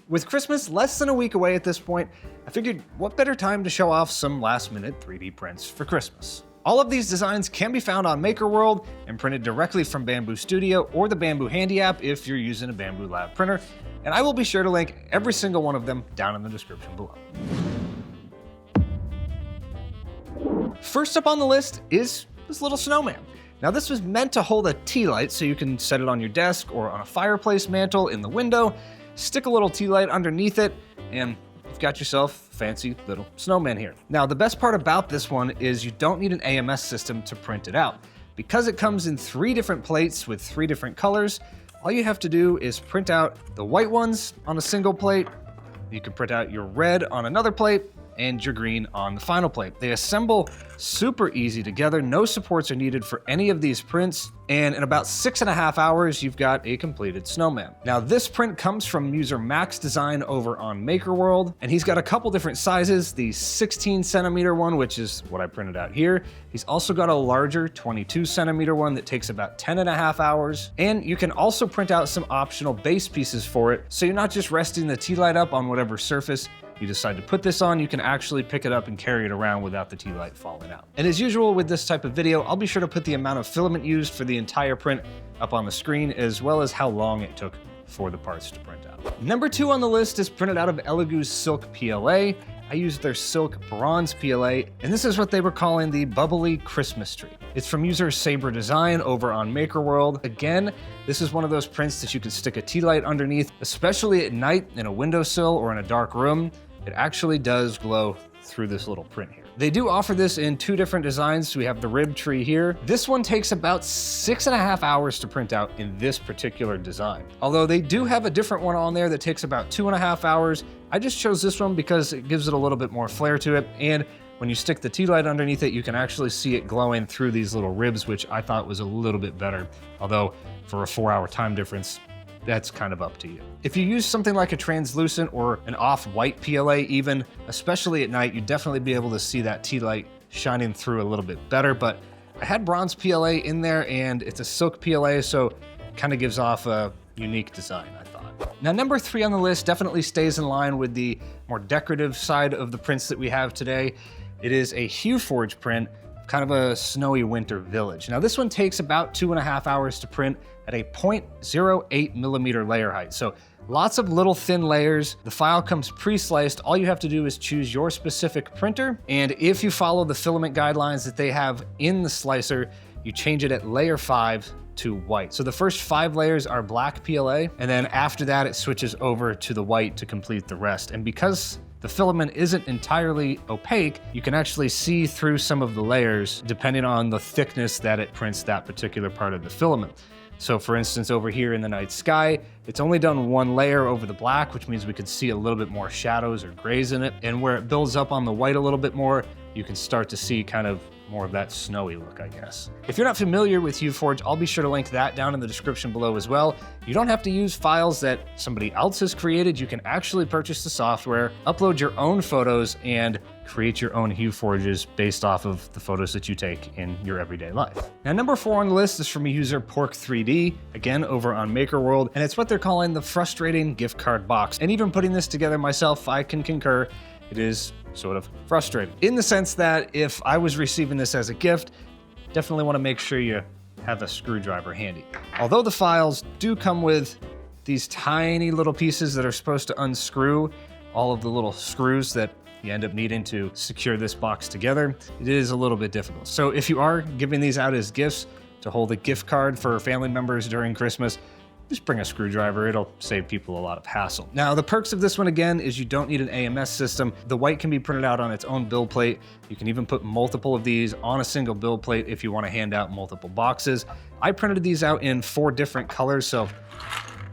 With Christmas less than a week away at this point, I figured what better time to show off some last-minute 3D prints for Christmas. All of these designs can be found on Maker World and printed directly from Bambu Studio or the Bambu Handy app if you're using a Bambu Lab printer, and I will be sure to link every single one of them down in the description below. First up on the list is this little snowman. Now this was meant to hold a tea light so you can set it on your desk or on a fireplace mantle in the window, stick a little tea light underneath it, and you've got yourself a fancy little snowman here. Now the best part about this one is you don't need an AMS system to print it out. Because it comes in 3 different plates with 3 different colors, all you have to do is print out the white ones on a single plate, you can print out your red on another plate, and your green on the final plate. They assemble super easy together, no supports are needed for any of these prints, and in about 6.5 hours, you've got a completed snowman. Now this print comes from user Max Design over on Maker World, and he's got a couple different sizes, the 16 centimeter one, which is what I printed out here. He's also got a larger 22 centimeter one that takes about 10.5 hours, and you can also print out some optional base pieces for it, so you're not just resting the tea light up on whatever surface you decide to put this on, you can actually pick it up and carry it around without the tea light falling out. And as usual with this type of video, I'll be sure to put the amount of filament used for the entire print up on the screen, as well as how long it took for the parts to print out. Number 2 on the list is printed out of Elegoo's Silk PLA. I used their Silk Bronze PLA, and this is what they were calling the Bubbly Christmas tree. It's from user Saber Design over on Maker World. Again, this is one of those prints that you can stick a tea light underneath, especially at night in a windowsill or in a dark room. It actually does glow through this little print here. They do offer this in 2 different designs. We have the rib tree here. This one takes about 6.5 hours to print out in this particular design. Although they do have a different one on there that takes about 2.5 hours. I just chose this one because it gives it a little bit more flair to it. And when you stick the tea light underneath it, you can actually see it glowing through these little ribs, which I thought was a little bit better. Although for a 4-hour time difference, that's kind of up to you. If you use something like a translucent or an off-white PLA even, especially at night, you'd definitely be able to see that tea light shining through a little bit better, but I had bronze PLA in there and it's a silk PLA, so it kind of gives off a unique design, I thought. Now number 3 on the list definitely stays in line with the more decorative side of the prints that we have today. It is a Hueforge print, kind of a snowy winter village. Now this one takes about 2.5 hours to print at a 0.08 millimeter layer height. So lots of little thin layers. The file comes pre-sliced. All you have to do is choose your specific printer. And if you follow the filament guidelines that they have in the slicer, you change it at layer 5 to white. So the first 5 layers are black PLA, and then after that it switches over to the white to complete the rest. And because the filament isn't entirely opaque, you can actually see through some of the layers depending on the thickness that it prints that particular part of the filament. So for instance, over here in the night sky, it's only done 1 layer over the black, which means we could see a little bit more shadows or grays in it. And where it builds up on the white a little bit more, you can start to see kind of more of that snowy look, I guess. If you're not familiar with Hueforge, I'll be sure to link that down in the description below as well. You don't have to use files that somebody else has created. You can actually purchase the software, upload your own photos, and create your own Hueforges based off of the photos that you take in your everyday life. Now, number 4 on the list is from a user Pork3D, again over on Maker World, and it's what they're calling the frustrating gift card box. And even putting this together myself, I can concur, it is sort of frustrating. In the sense that if I was receiving this as a gift, definitely want to make sure you have a screwdriver handy. Although the files do come with these tiny little pieces that are supposed to unscrew all of the little screws that you end up needing to secure this box together, it is a little bit difficult. So if you are giving these out as gifts to hold a gift card for family members during Christmas, just bring a screwdriver, it'll save people a lot of hassle. Now, the perks of this one again is you don't need an AMS system. The white can be printed out on its own build plate. You can even put multiple of these on a single build plate if you want to hand out multiple boxes. I printed these out in 4 different colors, so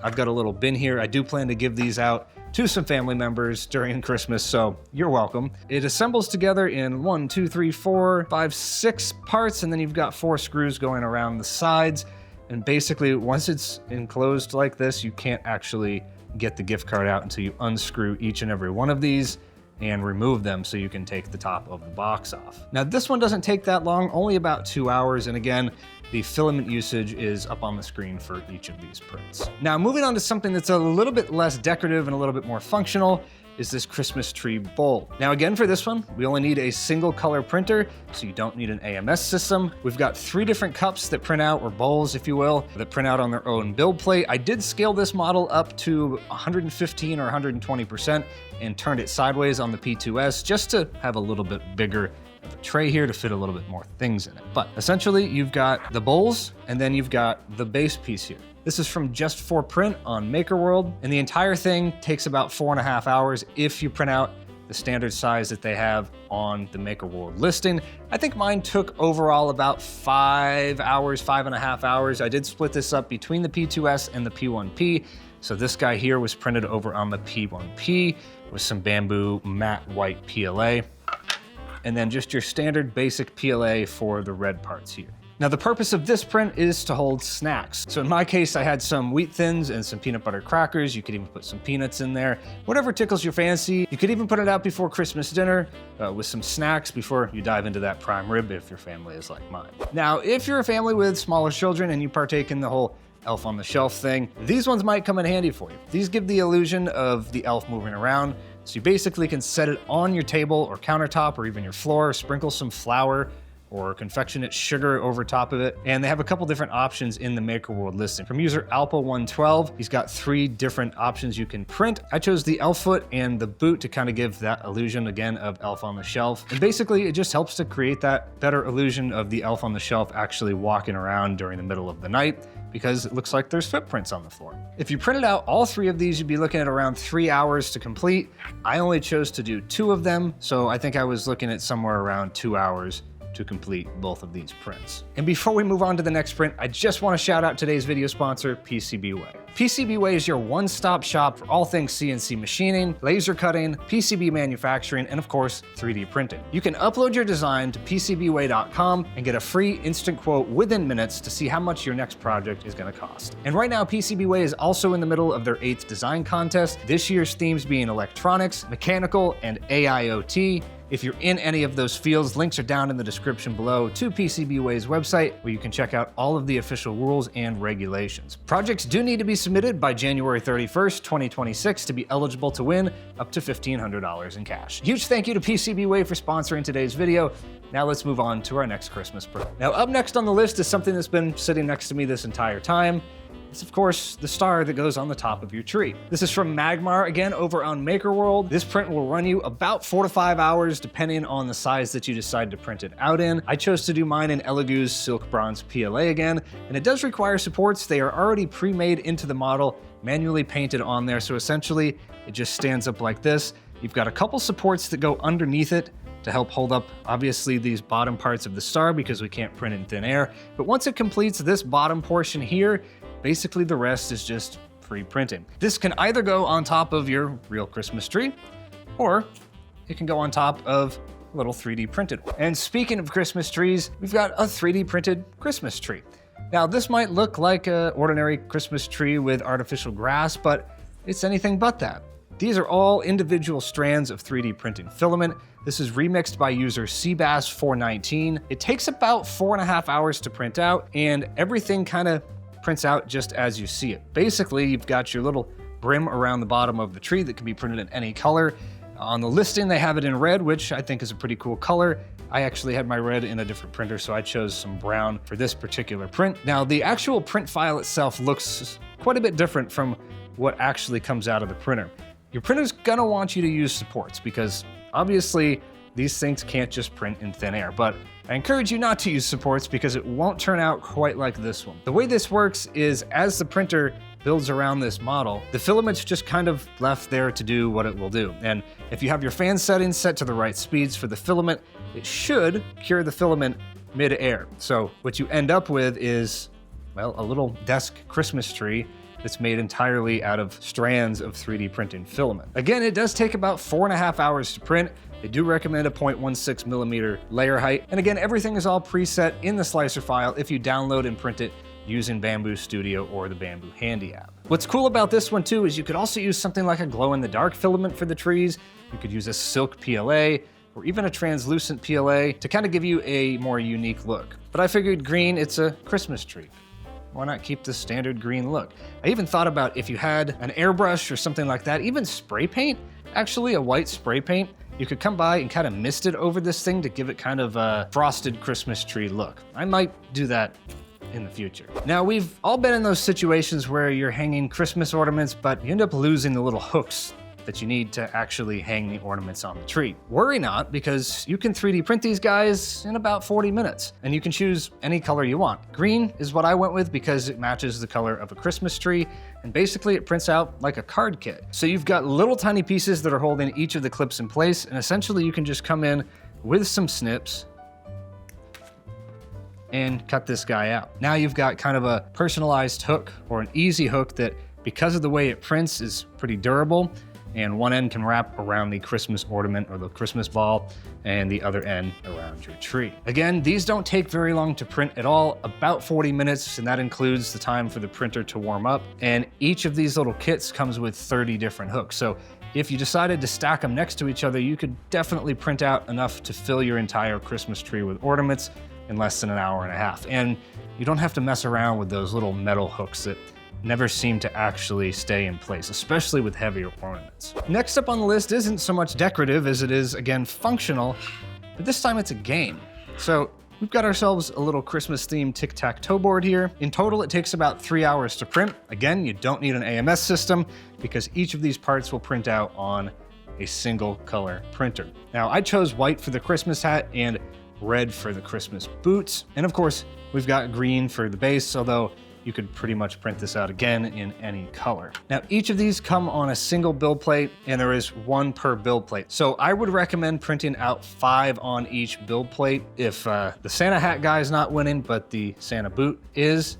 I've got a little bin here. I do plan to give these out to some family members during Christmas, so you're welcome. It assembles together in 1, 2, 3, 4, 5, 6 parts, and then you've got 4 screws going around the sides. And basically, once it's enclosed like this, you can't actually get the gift card out until you unscrew each and every one of these and remove them so you can take the top of the box off. Now this one doesn't take that long, only about 2 hours, and again, the filament usage is up on the screen for each of these prints. Now moving on to something that's a little bit less decorative and a little bit more functional is this Christmas tree bowl. Now again, for this one, we only need a single color printer, so you don't need an AMS system. We've got 3 different cups that print out, or bowls if you will, that print out on their own build plate. I did scale this model up to 115 or 120% and turned it sideways on the P2S just to have a little bit bigger of a tray here to fit a little bit more things in it. But essentially you've got the bowls and then you've got the base piece here. This is from Just For Print on MakerWorld, and the entire thing takes about 4.5 hours if you print out the standard size that they have on the MakerWorld listing. I think mine took overall about 5 hours, 5.5 hours. I did split this up between the P2S and the P1P. So this guy here was printed over on the P1P with some Bambu matte white PLA, and then just your standard basic PLA for the red parts here. Now the purpose of this print is to hold snacks. So in my case, I had some wheat thins and some peanut butter crackers. You could even put some peanuts in there, whatever tickles your fancy. You could even put it out before Christmas dinner with some snacks before you dive into that prime rib if your family is like mine. Now, if you're a family with smaller children and you partake in the whole elf on the shelf thing, these ones might come in handy for you. These give the illusion of the elf moving around. So you basically can set it on your table or countertop or even your floor, sprinkle some flour or confectionate sugar over top of it. And they have a couple different options in the MakerWorld listing. From user Alpa112, he's got 3 different options you can print. I chose the elf foot and the boot to kind of give that illusion again of elf on the shelf. And basically it just helps to create that better illusion of the elf on the shelf actually walking around during the middle of the night, because it looks like there's footprints on the floor. If you printed out all 3 of these, you'd be looking at around 3 hours to complete. I only chose to do 2 of them, so I think I was looking at somewhere around 2 hours to complete both of these prints. And before we move on to the next print, I just want to shout out today's video sponsor, PCB Way. PCB Way is your one-stop shop for all things CNC machining, laser cutting, PCB manufacturing, and of course, 3D printing. You can upload your design to PCBWay.com and get a free instant quote within minutes to see how much your next project is going to cost. And right now, PCB Way is also in the middle of their 8th design contest, this year's themes being electronics, mechanical, and AIoT. If you're in any of those fields, links are down in the description below to PCB Way's website, where you can check out all of the official rules and regulations. Projects do need to be submitted by January 31st, 2026 to be eligible to win up to $1,500 in cash. Huge thank you to PCB Way for sponsoring today's video. Now let's move on to our next Christmas print. Now up next on the list is something that's been sitting next to me this entire time. It's of course the star that goes on the top of your tree. This is from Magmar, again over on MakerWorld. This print will run you about 4 to 5 hours depending on the size that you decide to print it out in. I chose to do mine in Elegoo's Silk Bronze PLA again, and it does require supports. They are already pre-made into the model, manually painted on there, so essentially it just stands up like this. You've got a couple supports that go underneath it to help hold up, obviously, these bottom parts of the star because we can't print in thin air. But once it completes this bottom portion here, basically the rest is just free printing. This can either go on top of your real Christmas tree, or it can go on top of a little 3D printed one. And speaking of Christmas trees, we've got a 3D printed Christmas tree. Now this might look like an ordinary Christmas tree with artificial grass, but it's anything but that. These are all individual strands of 3D printing filament. This is remixed by user Seabass419. It takes about 4.5 hours to print out, and everything kind of prints out just as you see it. Basically, you've got your little brim around the bottom of the tree that can be printed in any color. On the listing, they have it in red, which I think is a pretty cool color. I actually had my red in a different printer, so I chose some brown for this particular print. Now, the actual print file itself looks quite a bit different from what actually comes out of the printer. Your printer's gonna want you to use supports because obviously these things can't just print in thin air, but I encourage you not to use supports because it won't turn out quite like this one. The way this works is as the printer builds around this model, the filament's just kind of left there to do what it will do. And if you have your fan settings set to the right speeds for the filament, it should cure the filament mid-air. So what you end up with is, well, a little desk Christmas tree that's made entirely out of strands of 3D printing filament. Again, it does take about 4.5 hours to print. They do recommend a 0.16 millimeter layer height. And again, everything is all preset in the slicer file if you download and print it using Bambu Studio or the Bambu Handy app. What's cool about this one too is you could also use something like a glow-in-the-dark filament for the trees. You could use a silk PLA or even a translucent PLA to kind of give you a more unique look. But I figured green, it's a Christmas tree. Why not keep the standard green look? I even thought about if you had an airbrush or something like that, even spray paint, actually a white spray paint, you could come by and kind of mist it over this thing to give it kind of a frosted Christmas tree look. I might do that in the future. Now, we've all been in those situations where you're hanging Christmas ornaments, but you end up losing the little hooks that you need to actually hang the ornaments on the tree. Worry not, because you can 3D print these guys in about 40 minutes, and you can choose any color you want. Green is what I went with because it matches the color of a Christmas tree, and basically it prints out like a card kit. So you've got little tiny pieces that are holding each of the clips in place, and essentially you can just come in with some snips and cut this guy out. Now you've got kind of a personalized hook, or an easy hook that, because of the way it prints, is pretty durable, and one end can wrap around the Christmas ornament or the Christmas ball, and the other end around your tree. Again, these don't take very long to print at all, about 40 minutes, and that includes the time for the printer to warm up. And each of these little kits comes with 30 different hooks. So if you decided to stack them next to each other, you could definitely print out enough to fill your entire Christmas tree with ornaments in less than an hour and a half. And you don't have to mess around with those little metal hooks that never seem to actually stay in place, especially with heavier ornaments. Next up on the list isn't so much decorative as it is, again, functional, but this time it's a game. So we've got ourselves a little Christmas-themed tic-tac-toe board here. In total, it takes about 3 hours to print. Again, you don't need an AMS system because each of these parts will print out on a single color printer. Now, I chose white for the Christmas hat and red for the Christmas boots. And of course, we've got green for the base, although you could pretty much print this out again in any color. Now, each of these come on a single build plate, and there is one per build plate. So I would recommend printing out 5 on each build plate. If the Santa hat guy is not winning, but the Santa boot is,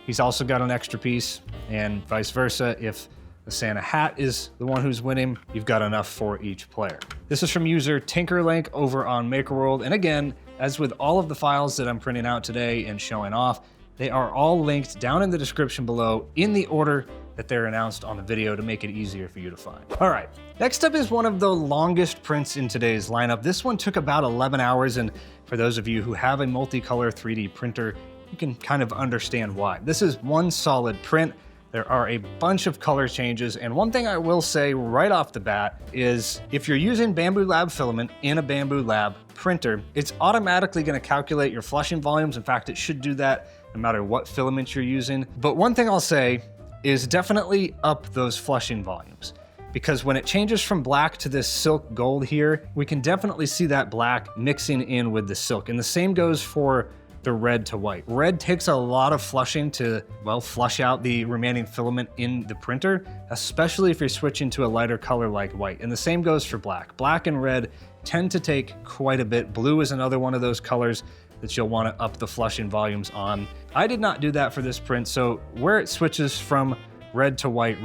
he's also got an extra piece, and vice versa. If the Santa hat is the one who's winning, you've got enough for each player. This is from user Tinkerlink over on MakerWorld. And again, as with all of the files that I'm printing out today and showing off, they are all linked down in the description below in the order that they're announced on the video to make it easier for you to find. All right, next up is one of the longest prints in today's lineup. This one took about 11 hours, and for those of you who have a multicolor 3D printer, you can kind of understand why. This is one solid print. There are a bunch of color changes, and one thing I will say right off the bat is if you're using Bambu Lab filament in a Bambu Lab printer, it's automatically going to calculate your flushing volumes. In fact, it should do that no matter what filament you're using. But one thing I'll say is definitely up those flushing volumes, because when it changes from black to this silk gold here, we can definitely see that black mixing in with the silk. And the same goes for the red to white. Red takes a lot of flushing to, well, flush out the remaining filament in the printer, especially if you're switching to a lighter color like white. And the same goes for black. Black and red tend to take quite a bit. Blue is another one of those colors that you'll want to up the flushing volumes on. I did not do that for this print, so where it switches from red to white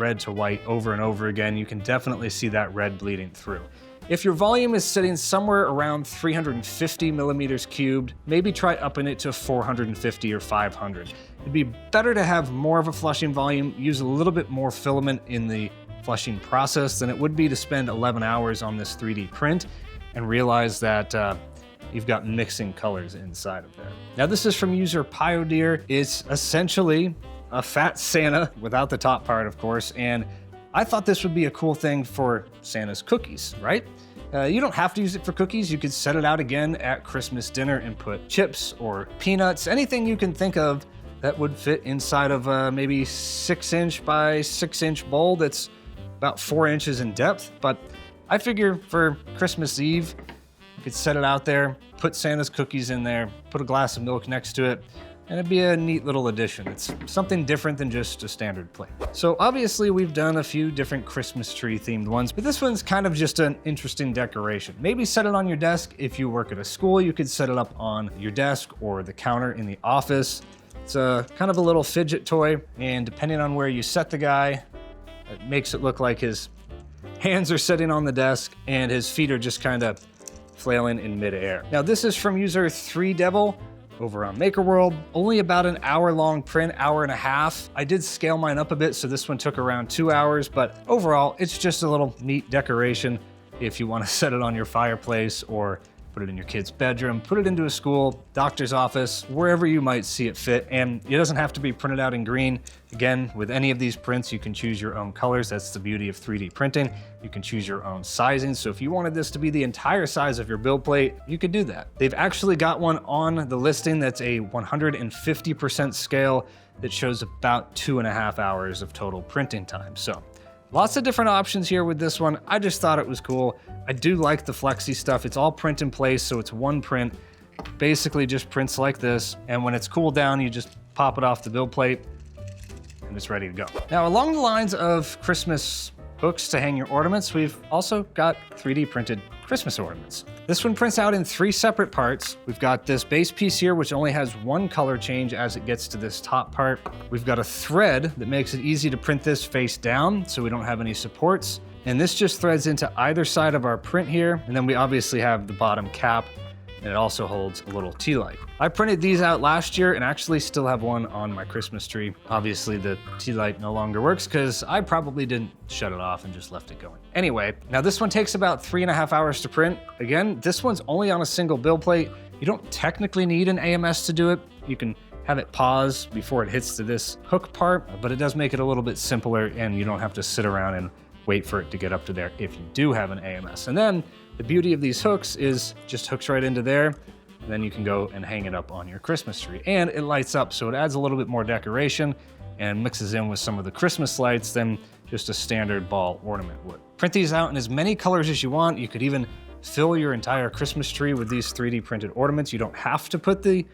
over and over again, you can definitely see that red bleeding through. If your volume is sitting somewhere around 350 millimeters cubed, maybe try upping it to 450 or 500. It'd be better to have more of a flushing volume, use a little bit more filament in the flushing process than it would be to spend 11 hours on this 3D print and realize that you've got mixing colors inside of there. Now, this is from user Piodeer. It's essentially a fat Santa without the top part, of course, and I thought this would be a cool thing for Santa's cookies, right? You don't have to use it for cookies. You could set it out again at Christmas dinner and put chips or peanuts, anything you can think of that would fit inside of a maybe 6-inch by 6-inch bowl that's about 4 inches in depth. But I figure for Christmas Eve, you could set it out there, put Santa's cookies in there, put a glass of milk next to it, and it'd be a neat little addition. It's something different than just a standard plate. So obviously we've done a few different Christmas tree themed ones, but this one's kind of just an interesting decoration. Maybe set it on your desk. If you work at a school, you could set it up on your desk or the counter in the office. It's a kind of a little fidget toy, and depending on where you set the guy, it makes it look like his hands are sitting on the desk and his feet are just kind of flailing in midair. Now, this is from user 3Devil over on Maker World. Only about an hour-long print, hour and a half. I did scale mine up a bit, so this one took around 2 hours, but overall, it's just a little neat decoration if you want to set it on your fireplace or put it in your kid's bedroom, put it into a school, doctor's office, wherever you might see it fit. And it doesn't have to be printed out in green. Again, with any of these prints, you can choose your own colors. That's the beauty of 3D printing. You can choose your own sizing. So if you wanted this to be the entire size of your build plate, you could do that. They've actually got one on the listing that's a 150% scale that shows about 2.5 hours of total printing time. So lots of different options here with this one. I just thought it was cool. I do like the Flexi stuff. It's all print in place, so it's one print. Basically just prints like this, and when it's cooled down, you just pop it off the build plate, and it's ready to go. Now, along the lines of Christmas hooks to hang your ornaments, we've also got 3D printed Christmas ornaments. This one prints out in 3 separate parts. We've got this base piece here, which only has one color change as it gets to this top part. We've got a thread that makes it easy to print this face down, so we don't have any supports. And this just threads into either side of our print here. And then we obviously have the bottom cap, and it also holds a little tea light. I printed these out last year and actually still have one on my Christmas tree. Obviously the tea light no longer works because I probably didn't shut it off and just left it going. Anyway, now this one takes about 3.5 hours to print. Again, this one's only on a single build plate. You don't technically need an AMS to do it. You can have it pause before it hits to this hook part, but it does make it a little bit simpler and you don't have to sit around and wait for it to get up to there if you do have an AMS. And then the beauty of these hooks is just hooks right into there, and then you can go and hang it up on your Christmas tree. And it lights up, so it adds a little bit more decoration and mixes in with some of the Christmas lights than just a standard ball ornament would. Print these out in as many colors as you want. You could even fill your entire Christmas tree with these 3D printed ornaments. You don't have to put the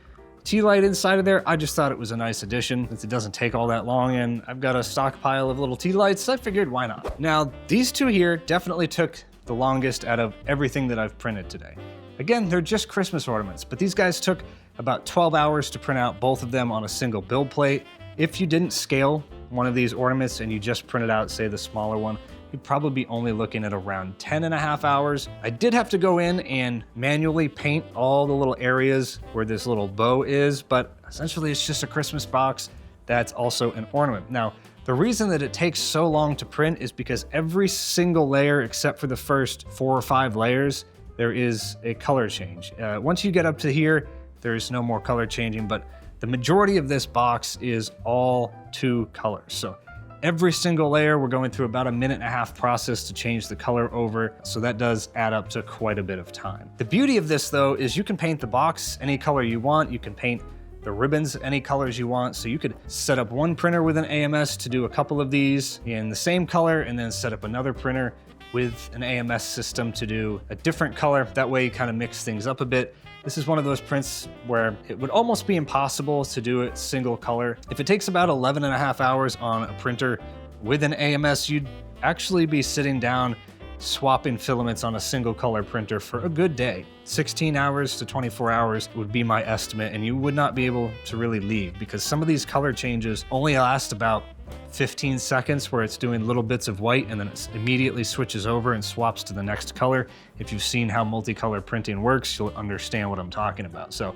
tea light inside of there. I just thought it was a nice addition since it doesn't take all that long, and I've got a stockpile of little tea lights, so I figured why not. Now, these two here definitely took the longest out of everything that I've printed today. Again, they're just Christmas ornaments, but these guys took about 12 hours to print out both of them on a single build plate. If you didn't scale one of these ornaments and you just printed out, say, the smaller one, you'd probably be only looking at around 10.5 hours. I did have to go in and manually paint all the little areas where this little bow is, but essentially it's just a Christmas box that's also an ornament. Now, the reason that it takes so long to print is because every single layer, except for the first 4 or 5 layers, there is a color change. Once you get up to here, there's no more color changing, but the majority of this box is all 2 colors. So every single layer, we're going through about a 1.5 minute process to change the color over, so that does add up to quite a bit of time. The beauty of this, though, is you can paint the box any color you want. You can paint the ribbons any colors you want, so you could set up one printer with an AMS to do a couple of these in the same color, and then set up another printer with an AMS system to do a different color. That way you kind of mix things up a bit. This is one of those prints where it would almost be impossible to do it single color. If it takes about 11.5 hours on a printer with an AMS, you'd actually be sitting down swapping filaments on a single color printer for a good day. 16 hours to 24 hours would be my estimate, and you would not be able to really leave because some of these color changes only last about 15 seconds where it's doing little bits of white and then it immediately switches over and swaps to the next color. If you've seen how multicolor printing works, you'll understand what I'm talking about. So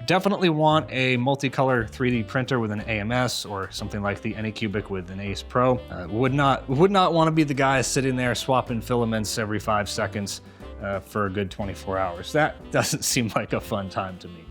definitely want a multicolor 3D printer with an AMS or something like the Anycubic with an Ace Pro. Would not want to be the guy sitting there swapping filaments every 5 seconds for a good 24 hours. That doesn't seem like a fun time to me.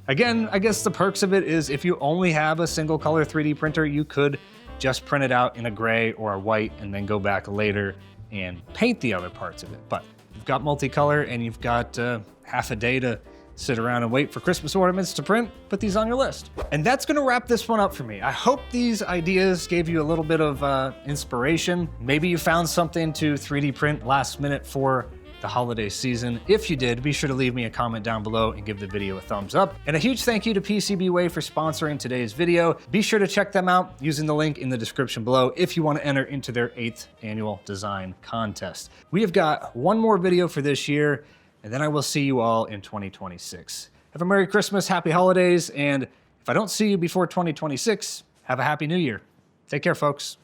Again, I guess the perks of it is if you only have a single color 3D printer, you could just print it out in a gray or a white and then go back later and paint the other parts of it. But you've got multicolor and you've got half a day to sit around and wait for Christmas ornaments to print, put these on your list. And that's gonna wrap this one up for me. I hope these ideas gave you a little bit of inspiration. Maybe you found something to 3D print last minute for the holiday season. If you did, be sure to leave me a comment down below and give the video a thumbs up. And a huge thank you to PCB Way for sponsoring today's video. Be sure to check them out using the link in the description below if you want to enter into their 8th annual design contest. We have got one more video for this year, and then I will see you all in 2026. Have a Merry Christmas, Happy Holidays, and if I don't see you before 2026, have a Happy New Year. Take care, folks.